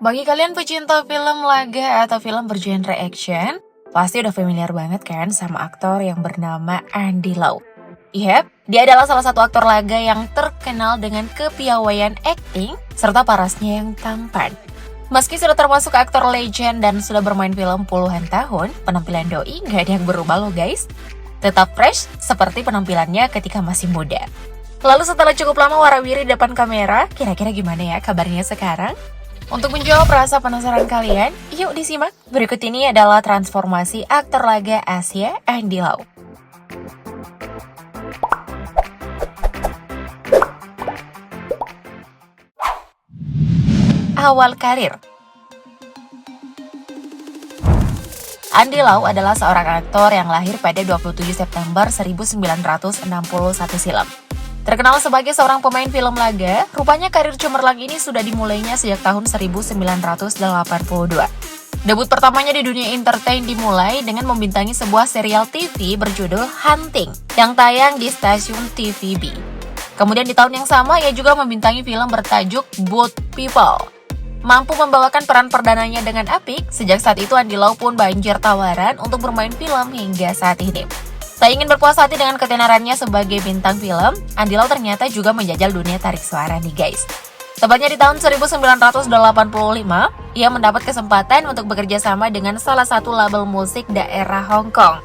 Bagi kalian pecinta film laga atau film bergenre action, pasti udah familiar banget kan sama aktor yang bernama Andy Lau. Yep, dia adalah salah satu aktor laga yang terkenal dengan kepiawaian akting serta parasnya yang tampan. Meski sudah termasuk aktor legend dan sudah bermain film puluhan tahun, penampilan Doi nggak ada yang berubah loh guys. Tetap fresh seperti penampilannya ketika masih muda. Lalu setelah cukup lama warawiri di depan kamera, kira-kira gimana ya kabarnya sekarang? Untuk menjawab rasa penasaran kalian, yuk disimak. Berikut ini adalah transformasi aktor laga Asia Andy Lau. Awal karir. Andy Lau adalah seorang aktor yang lahir pada 27 September 1961 silam. Terkenal sebagai seorang pemain film laga, rupanya karir cemerlang ini sudah dimulainya sejak tahun 1982. Debut pertamanya di dunia entertain dimulai dengan membintangi sebuah serial TV berjudul Hunting yang tayang di stasiun TVB. Kemudian di tahun yang sama, ia juga membintangi film bertajuk Boat People. Mampu membawakan peran perdananya dengan apik, sejak saat itu Andy Lau pun banjir tawaran untuk bermain film hingga saat ini. Tak ingin berpuas hati dengan ketenarannya sebagai bintang film, Andy Lau ternyata juga menjajal dunia tarik suara nih guys. Tepatnya di tahun 1985, ia mendapat kesempatan untuk bekerja sama dengan salah satu label musik daerah Hong Kong.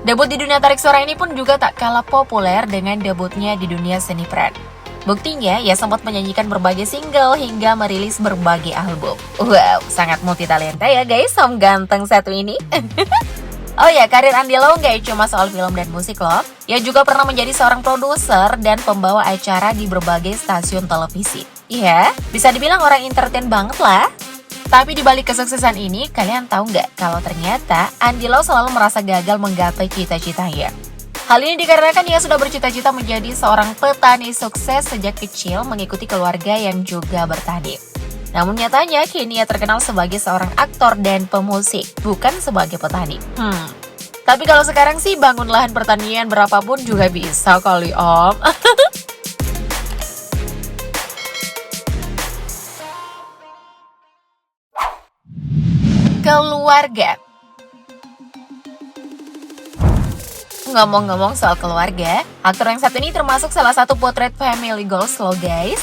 Debut di dunia tarik suara ini pun juga tak kalah populer dengan debutnya di dunia seni peran. Buktinya, ia sempat menyanyikan berbagai single hingga merilis berbagai album. Wow, sangat multitalenta ya guys, om ganteng satu ini. Oh ya, karir Andy Lau nggak cuma soal film dan musik loh. Ia juga pernah menjadi seorang produser dan pembawa acara di berbagai stasiun televisi. Iya, bisa dibilang orang entertain banget lah. Tapi di balik kesuksesan ini, kalian tahu nggak kalau ternyata Andy Lau selalu merasa gagal menggapai cita-citanya. Hal ini dikarenakan ia sudah bercita-cita menjadi seorang petani sukses sejak kecil mengikuti keluarga yang juga bertani. Namun nyatanya kini ia terkenal sebagai seorang aktor dan pemusik, bukan sebagai petani. Tapi kalau sekarang sih bangun lahan pertanian berapapun juga bisa kali om. Keluarga. Ngomong-ngomong soal keluarga, aktor yang satu ini termasuk salah satu potret family goals loh guys.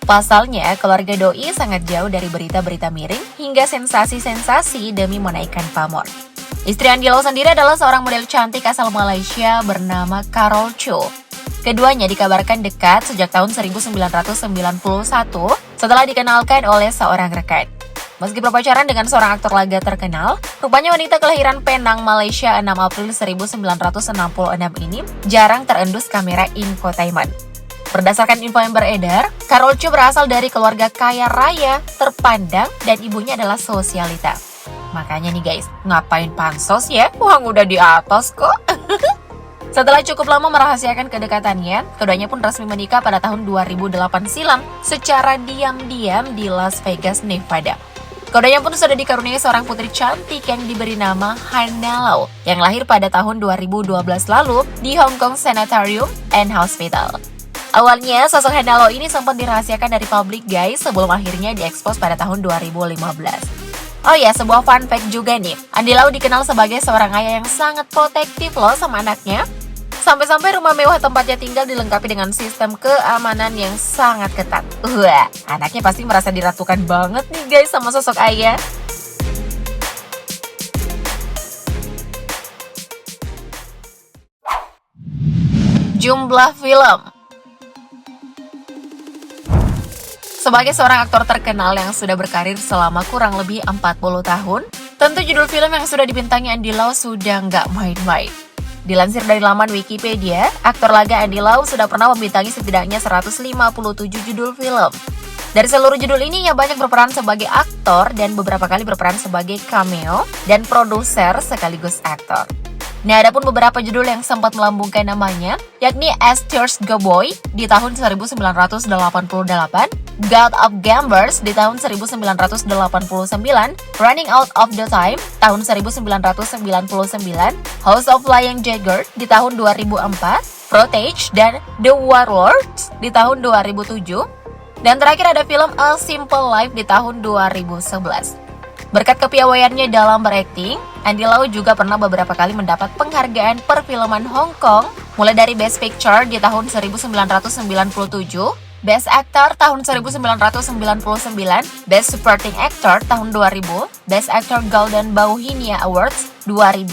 Pasalnya, keluarga Doi sangat jauh dari berita-berita miring hingga sensasi-sensasi demi menaikkan pamor. Istri Andy Lau sendiri adalah seorang model cantik asal Malaysia bernama Carol Cho. Keduanya dikabarkan dekat sejak tahun 1991 setelah dikenalkan oleh seorang rekan. Meski berpacaran dengan seorang aktor laga terkenal, rupanya wanita kelahiran Penang, Malaysia 6 April 1966 ini jarang terendus kamera infotainment. Berdasarkan info yang beredar, Carol Cho berasal dari keluarga kaya raya, terpandang, dan ibunya adalah sosialita. Makanya nih guys, ngapain pansos ya? Uang udah di atas kok. Setelah cukup lama merahasiakan kedekatannya, keduanya pun resmi menikah pada tahun 2008 silam secara diam-diam di Las Vegas, Nevada. Keduanya pun sudah dikaruniai seorang putri cantik yang diberi nama Hannah Lau, yang lahir pada tahun 2012 lalu di Hong Kong Sanitarium and Hospital. Awalnya, sosok Hannah Lau ini sempat dirahasiakan dari publik guys sebelum akhirnya diekspos pada tahun 2015. Oh ya, sebuah fun fact juga nih. Andy Lau dikenal sebagai seorang ayah yang sangat protektif loh sama anaknya. Sampai-sampai rumah mewah tempatnya tinggal dilengkapi dengan sistem keamanan yang sangat ketat. Wah, anaknya pasti merasa diratukan banget nih guys sama sosok ayah. Jumlah film. Sebagai seorang aktor terkenal yang sudah berkarir selama kurang lebih 40 tahun, tentu judul film yang sudah dibintangi Andy Lau sudah nggak main-main. Dilansir dari laman Wikipedia, aktor laga Andy Lau sudah pernah membintangi setidaknya 157 judul film. Dari seluruh judul ini, ia banyak berperan sebagai aktor dan beberapa kali berperan sebagai cameo dan produser sekaligus aktor. Nah, ada pun beberapa judul yang sempat melambungkan namanya, yakni As Tears Go Boy di tahun 1988, God of Gamblers di tahun 1989, Running Out of the Time tahun 1999, House of Flying Jaeger di tahun 2004, Protege dan The Warlords di tahun 2007, Dan terakhir ada film A Simple Life di tahun 2011. Berkat kepiawaiannya dalam berakting, Andy Lau juga pernah beberapa kali mendapat penghargaan perfilman Hong Kong, mulai dari Best Picture di tahun 1997, Best Actor tahun 1999, Best Supporting Actor tahun 2000, Best Actor Golden Bauhinia Awards 2000,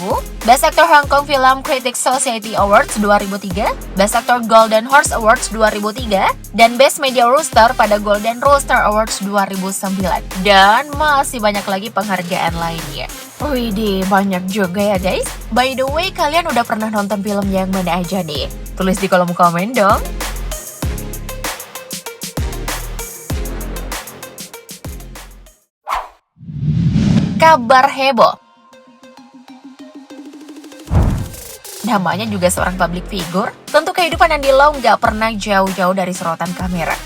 Best Actor Hong Kong Film Critics Society Awards 2003, Best Actor Golden Horse Awards 2003, dan Best Media Rooster pada Golden Rooster Awards 2009. Dan masih banyak lagi penghargaan lainnya. Widih, banyak juga ya guys. By the way, kalian udah pernah nonton film yang mana aja nih? Tulis di kolom komen dong. Kabar heboh. Namanya juga seorang public figure, tentu kehidupan Andy Lau nggak pernah jauh-jauh dari sorotan kamera.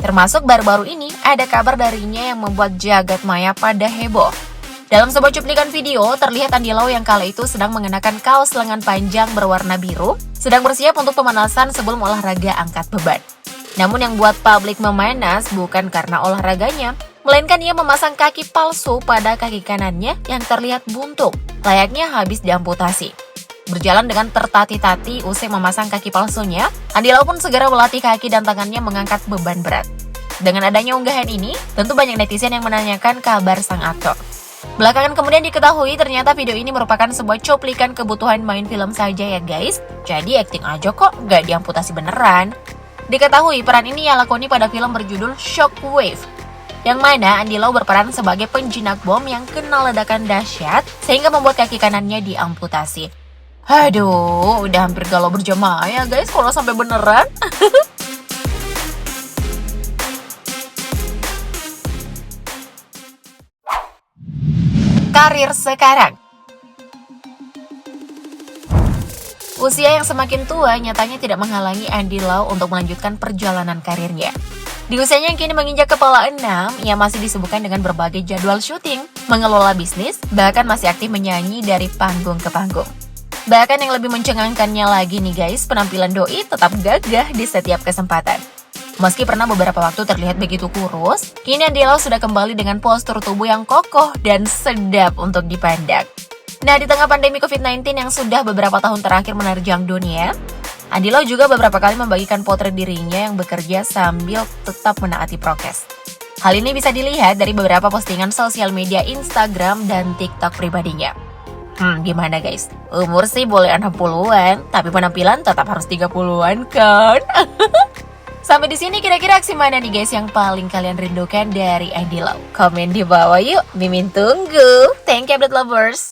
Termasuk baru-baru ini ada kabar darinya yang membuat jagat maya pada heboh. Dalam sebuah cuplikan video, terlihat Andy Lau yang kala itu sedang mengenakan kaos lengan panjang berwarna biru, sedang bersiap untuk pemanasan sebelum olahraga angkat beban. Namun yang buat publik memanas bukan karena olahraganya, melainkan ia memasang kaki palsu pada kaki kanannya yang terlihat buntung, layaknya habis diamputasi. Berjalan dengan tertati-tati usai memasang kaki palsunya, Andy Lau pun segera melatih kaki dan tangannya mengangkat beban berat. Dengan adanya unggahan ini, tentu banyak netizen yang menanyakan kabar sang aktor. Belakangan kemudian diketahui ternyata video ini merupakan sebuah cuplikan kebutuhan main film saja ya guys. Jadi acting aja kok, gak diamputasi beneran. Diketahui peran ini ia lakoni pada film berjudul Shockwave, yang mana Andy Lau berperan sebagai penjinak bom yang kena ledakan dahsyat sehingga membuat kaki kanannya diamputasi. Aduh, udah hampir galau berjamaah ya guys kalau sampai beneran. Karir sekarang. Usia yang semakin tua nyatanya tidak menghalangi Andy Lau untuk melanjutkan perjalanan karirnya. Di usianya yang kini menginjak kepala 6, ia masih disibukkan dengan berbagai jadwal syuting, mengelola bisnis, bahkan masih aktif menyanyi dari panggung ke panggung. Bahkan yang lebih mencengangkannya lagi nih guys, penampilan Doi tetap gagah di setiap kesempatan. Meski pernah beberapa waktu terlihat begitu kurus, kini Andy Lau sudah kembali dengan postur tubuh yang kokoh dan sedap untuk dipandang. Nah, di tengah pandemi COVID-19 yang sudah beberapa tahun terakhir menerjang dunia, Andy Lau juga beberapa kali membagikan potret dirinya yang bekerja sambil tetap menaati prokes. Hal ini bisa dilihat dari beberapa postingan sosial media Instagram dan TikTok pribadinya. Gimana guys? Umur sih boleh 60-an, tapi penampilan tetap harus 30-an kan? Sampai di sini kira-kira aksi mana nih guys yang paling kalian rindukan dari Andy Lau? Komen di bawah yuk, Mimin tunggu. Thank you update lovers.